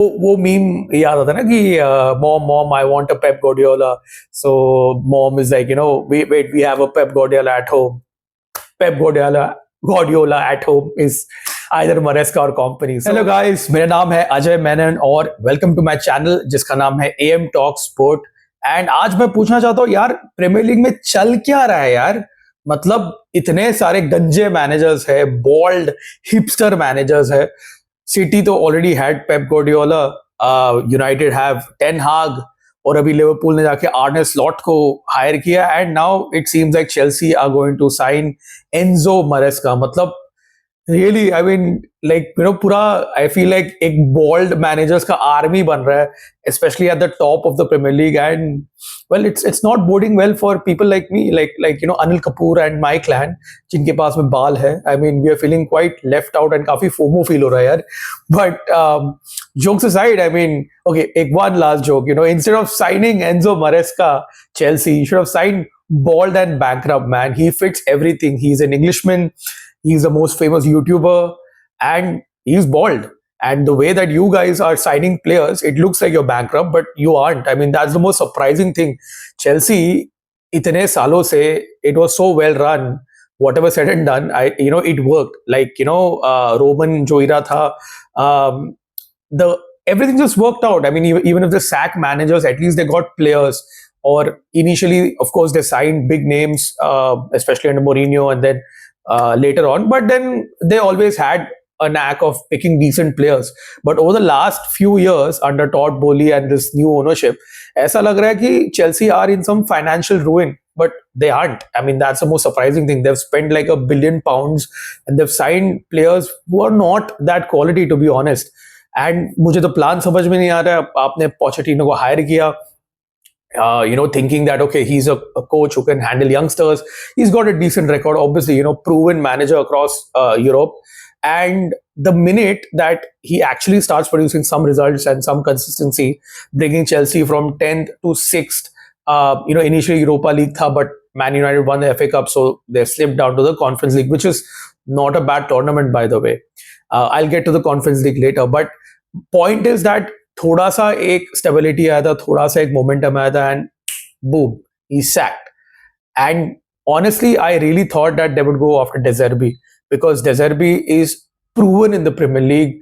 वो मीम याद आता है ना कि mom I want a Pep Guardiola so mom is like wait we have a Pep Guardiola at home Pep Guardiola at home is either Maresca or Kompany. Hello guys, मेरा नाम है अजय मेनन और वेलकम टू माय चैनल जिसका नाम है AM talk sport. And आज मैं पूछना चाहता हूँ यार, प्रीमियर लीग में चल क्या रहा है यार? मतलब इतने सारे गंजे मैनेजर्स है, बोल्ड हिपस्टर मैनेजर्स है। सिटी तो already had Pep Guardiola, United have Ten Hag, और अभी लिवरपूल ने जाके आर्ने स्लॉट को हायर किया। And now it seems like Chelsea are going to sign Enzo Maresca. मतलब रियली आई मीन लाइक पूरा आई फील लाइक एक bold managers का आर्मी बन रहा है, specially at the top of the Premier League. And well it's not boarding well for people like me, like Anil Kapoor and my clan, जिनके पास में बाल है। I mean we are feeling quite left out and काफी FOMO feel हो रहा है यार। But jokes aside, I mean okay, एक one last joke, instead of signing Enzo Maresca, Chelsea should have signed bald and bankrupt man. He fits everything. He's an Englishman. He's the most famous YouTuber and he's bald. And the way that you guys are signing players, it looks like you're bankrupt, but you aren't. I mean, that's the most surprising thing. Chelsea, itne salon se, it was so well run. Whatever said and done, it worked. Like, Roman Joira tha, the everything just worked out. I mean, even if the sack managers, at least they got players. Or initially, of course, they signed big names, especially under Mourinho, and then later on. But then they always had a knack of picking decent players. But over the last few years, under Todd Bowley and this new ownership, ऐसा लग रहा है कि Chelsea are in some financial ruin. But they aren't. I mean, that's the most surprising thing. They've spent like £1 billion and they've signed players who are not that quality, to be honest. And मुझे तो plan समझ में नहीं आ रहा है। आपने Pochettino को hire किया, thinking that, okay, he's a coach who can handle youngsters. He's got a decent record, obviously, proven manager across Europe. And the minute that he actually starts producing some results and some consistency, bringing Chelsea from 10th to 6th, initially Europa League tha, but Man United won the FA Cup, so they slipped down to the Conference League, which is not a bad tournament, by the way. I'll get to the Conference League later, but point is that थोड़ा सा एक stability आया था, थोड़ा सा एक momentum आया था, and boom, he sacked. And honestly, I really thought that they would go after De Zerbi, because De Zerbi is proven in the Premier League.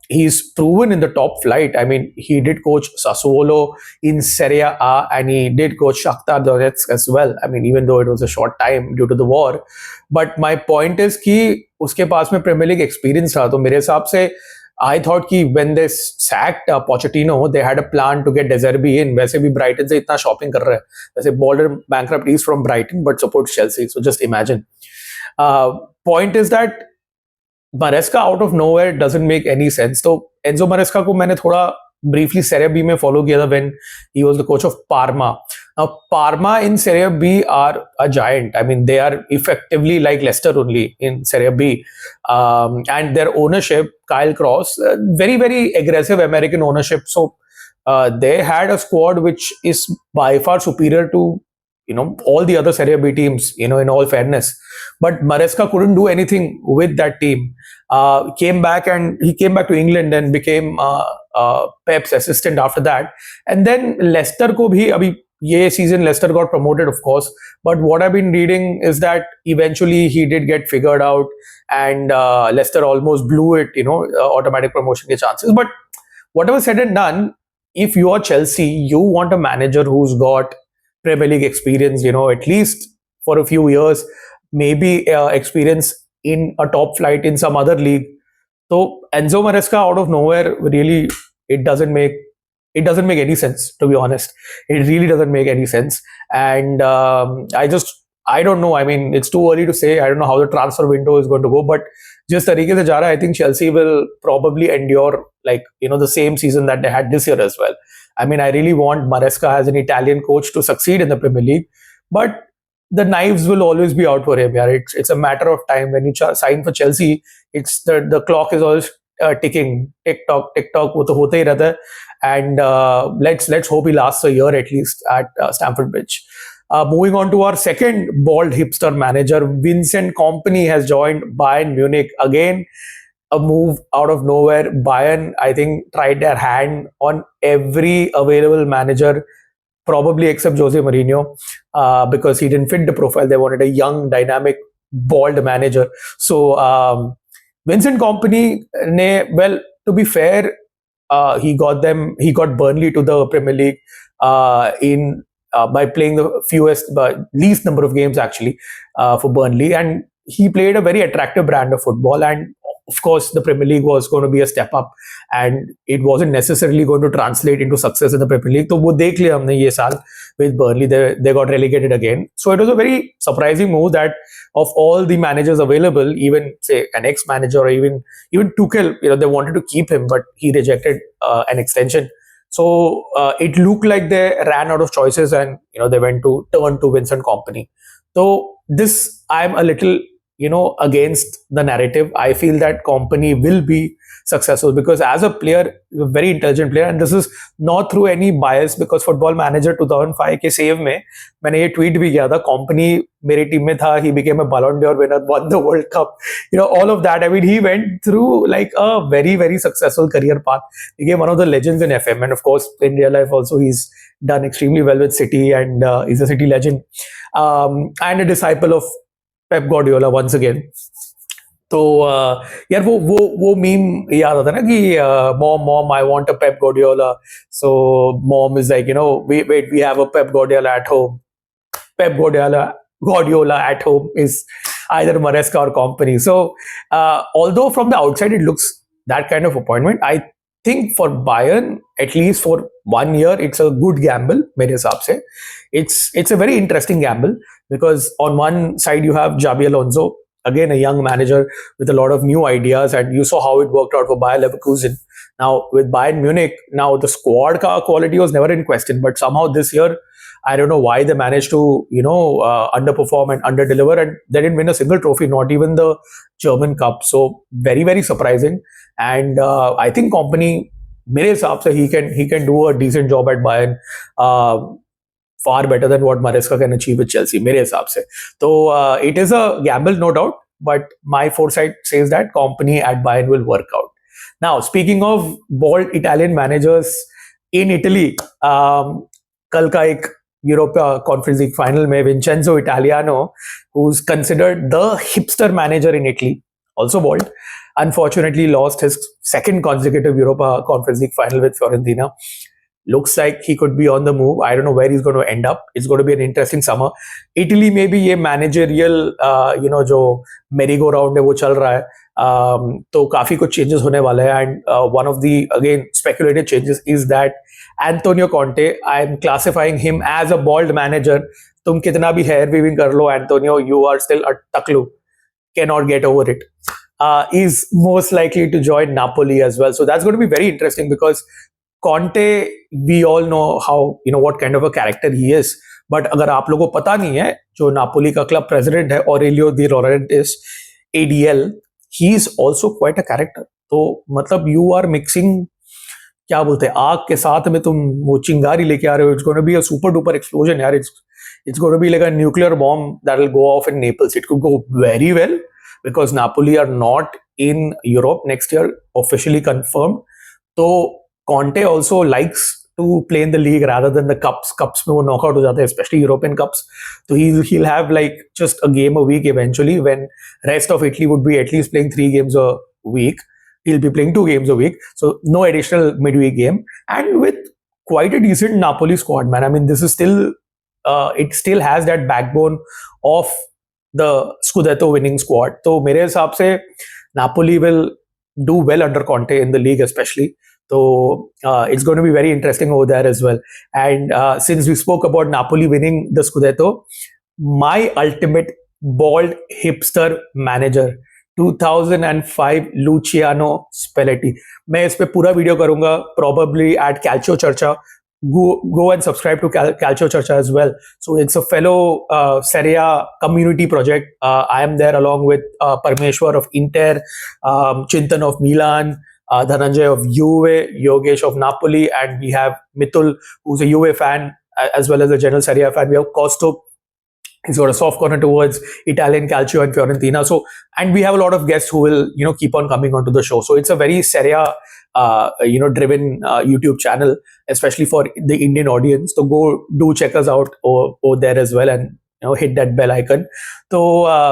He's proven in the top flight. I mean, he did coach Sassuolo in Serie A and he did coach Shakhtar Donetsk as well. I mean, even though it was a short time due to the war. But my point is कि उसके पास में Premier League experience था, तो मेरे हिसाब से I thought कि when they sacked Pochettino, they had a plan to get De Zerbi in. वैसे भी Brighton से इतना shopping कर रहे हैं, वैसे border bankrupt is from Brighton but supports Chelsea, so just imagine. Point is that Maresca out of nowhere doesn't make any sense. तो Enzo Maresca को मैंने थोड़ा briefly Serie B में follow किया था when he was the coach of Parma. Now, Parma in Serie B are a giant. I mean, they are effectively like Leicester only in Serie B. And their ownership, Kyle Cross, very, very aggressive American ownership. So they had a squad which is by far superior to, all the other Serie B teams, in all fairness. But Maresca couldn't do anything with that team. He came back to England and became Pep's assistant after that. And then Leicester ko bhi abhi ये season Leicester got promoted, of course, but what I've been reading is that eventually he did get figured out, and Leicester almost blew it, automatic promotion ke chances. But whatever said and done, if you are Chelsea, you want a manager who's got Premier League experience, at least for a few years, maybe experience in a top flight in some other league. So Enzo Maresca out of nowhere, really, it doesn't make any sense, to be honest. It really doesn't make any sense. And I don't know. I mean, it's too early to say. I don't know how the transfer window is going to go, but just तरीके से जा रहा है, I think Chelsea will probably endure the same season that they had this year as well. I mean, I really want Maresca as an Italian coach to succeed in the Premier League, but the knives will always be out for him. Yeah, it's a matter of time. When you sign for Chelsea, it's the clock is always ticking. Tick tock, वो तो होता ही रहता है. And let's hope he lasts a year at least at Stamford Bridge. Moving on to our second bald hipster manager, Vincent Kompany has joined Bayern Munich again. a move out of nowhere. Bayern, I think, tried their hand on every available manager, probably except Jose Mourinho, because he didn't fit the profile. They wanted a young, dynamic, bald manager. So Vincent Kompany, well, to be fair, he got Burnley to the Premier League in by playing the least number of games actually for Burnley, and he played a very attractive brand of football. And of course, the Premier League was going to be a step up, and it wasn't necessarily going to translate into success in the Premier League. So वो देख लिया हमने ये साल with Burnley. They got relegated again. So it was a very surprising move that of all the managers available, even say an ex-manager or even Tuchel, they wanted to keep him, but he rejected an extension. So it looked like they ran out of choices, and they went to turn to Vincent Kompany. So this, I'm a little against the narrative. I feel that Kompany will be successful because as a player, a very intelligent player, and this is not through any bias, because Football Manager 2005 के save में मैंने ये tweet भी किया था, Kompany मेरी team में था, he became a Ballon d'Or winner, won the World Cup, all of that. I mean, he went through like a very, very successful career path. He became one of the legends in FM, and of course in real life also he's done extremely well with City, and he's a City legend, and a disciple of Pep Guardiola once again. तो यार वो meme याद आता ना कि mom I want a Pep Guardiola, so mom is like, wait, we have a Pep Guardiola at home. Pep Guardiola at home is either Maresca or Kompany. So although from the outside it looks that kind of appointment, I think for Bayern, at least for 1 year, it's a good gamble. मेरे हिसाब से it's a very interesting gamble, because on one side you have Xabi Alonso, again a young manager with a lot of new ideas, and you saw how it worked out for Bayer Leverkusen. Now with Bayern Munich, now the squad quality was never in question, but somehow this year, I don't know why they managed to underperform and underdeliver, and they didn't win a single trophy, not even the German Cup. So very, very surprising. And I think Kompany, मेरे हिसाब से he can do a decent job at Bayern, far better than what Maresca can achieve with Chelsea, मेरे हिसाब से. So it is a gamble, no doubt, but my foresight says that Kompany at Bayern will work out. Now, speaking of bold Italian managers in Italy, कल का एक Europa Conference League final में Vincenzo Italiano, who's considered the hipster manager in Italy, also bold, unfortunately lost his second consecutive Europa Conference League final with Fiorentina. Looks like he could be on the move. I don't know where he's going to end up. It's going to be an interesting summer. Italy में भी ये managerial जो merry-go-round है वो चल रहा है, तो काफी कुछ changes होने वाले हैं. And one of the again speculated changes is that Antonio Conte, I'm classifying him as a bald manager. तुम कितना भी hair weaving कर लो, Antonio, you are still a taklu. Cannot get over it. Is most likely to join Napoli as well. So that's going to be very interesting, because Conte, we all know how, what kind of a character he is. But अगर आप लोगों को पता नहीं है, जो Napoli का club president है, Aurelio De Laurentiis, ADL, he is also quite a character. तो मतलब you are mixing, क्या बोलते हैं, आग के साथ में तुम वो चिंगारी लेके आ रहे हो. It's going to be a super duper explosion, यार. It's going to be like a nuclear bomb that will go off in Naples. It could go very well, because Napoli are not in Europe next year, officially confirmed. So Conte also likes to play in the league rather than the cups. Cups में वो knockout हो जाते हैं, especially European cups. So he'll have like just a game a week eventually, when rest of Italy would be at least playing 3 games a week. He'll be playing 2 games a week, so no additional midweek game, and with quite a decent Napoli squad, man. I mean, this is still it still has that backbone of the Scudetto winning squad. So मेरे हिसाब से Napoli will do well under Conte in the league, especially. So it's going to be very interesting over there as well. And since we spoke about Napoli winning the Scudetto, my ultimate bald hipster manager, 2005 Luciano Spalletti. मैं इस पे पूरा video करूंगा, probably at Calcio Charcha. Go and subscribe to Calcio Charcha as well. So it's a fellow Serie A community project. I am there along with Parmeshwar of Inter, Chintan of Milan, Dhananjay of Juve, Yogesh of Napoli, and we have Mitul, who's a Juve fan as well as a general Serie A fan. We have Kosto. He's got a soft corner towards Italian Calcio and Fiorentina. So, and we have a lot of guests who will, keep on coming onto the show. So it's a very Serie A, driven YouTube channel, especially for the Indian audience. So go do check us out over there as well, and hit that bell icon. So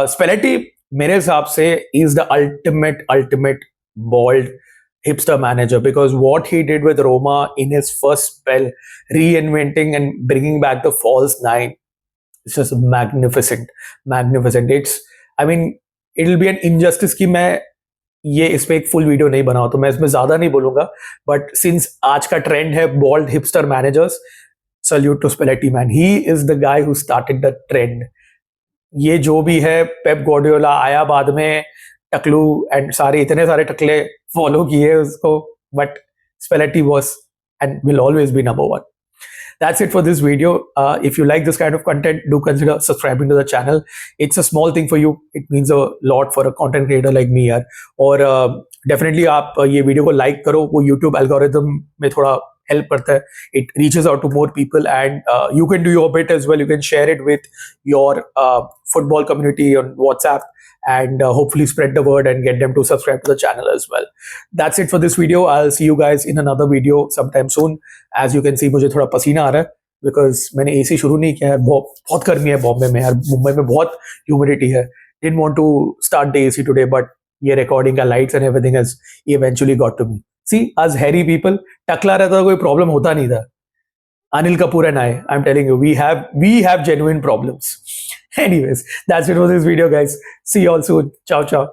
Spalletti, मेरे हिसाब से, is the ultimate bald hipster manager, because what he did with Roma in his first spell, reinventing and bringing back the false nine, it's just magnificent. It's, I mean, it'll be an injustice कि मैं ये इस पे एक full video नहीं बनाऊं, तो मैं इसमें ज्यादा नहीं बोलूंगा. बट सिंस आज का ट्रेंड है bald hipster managers, salute to Spalletti man. He is the guy who started the trend. ये जो भी है, पेप गॉर्डियोला आया बाद में, टकलू एंड सारे इतने सारे टकले फॉलो किए उसको, but Spalletti was and will always be number one. That's it for this video. If you like this kind of content, do consider subscribing to the channel. It's a small thing for you. It means a lot for a content creator like me यार. और definitely आप ये video को like करो, वो YouTube algorithm में थोड़ा help करता है. It reaches out to more people, and you can do your bit as well. You can share it with your football community on WhatsApp, and hopefully spread the word and get them to subscribe to the channel as well. That's it for this video. I'll see you guys in another video sometime soon. As you can see, मुझे थोड़ा पसीना आ रहा है because मैंने AC शुरू नहीं किया है. बहुत गर्मी है बॉम्बे में यार. मुंबई में बहुत ह्यूमिडिटी है. Didn't want to start the AC today, but ये recording का lights and everything has eventually got to me. See, us hairy people, टकला रहता कोई problem होता नहीं था. Anil Kapoor and I'm telling you, we have genuine problems. Anyways, that's it for this video, guys. See you all soon. Ciao, ciao.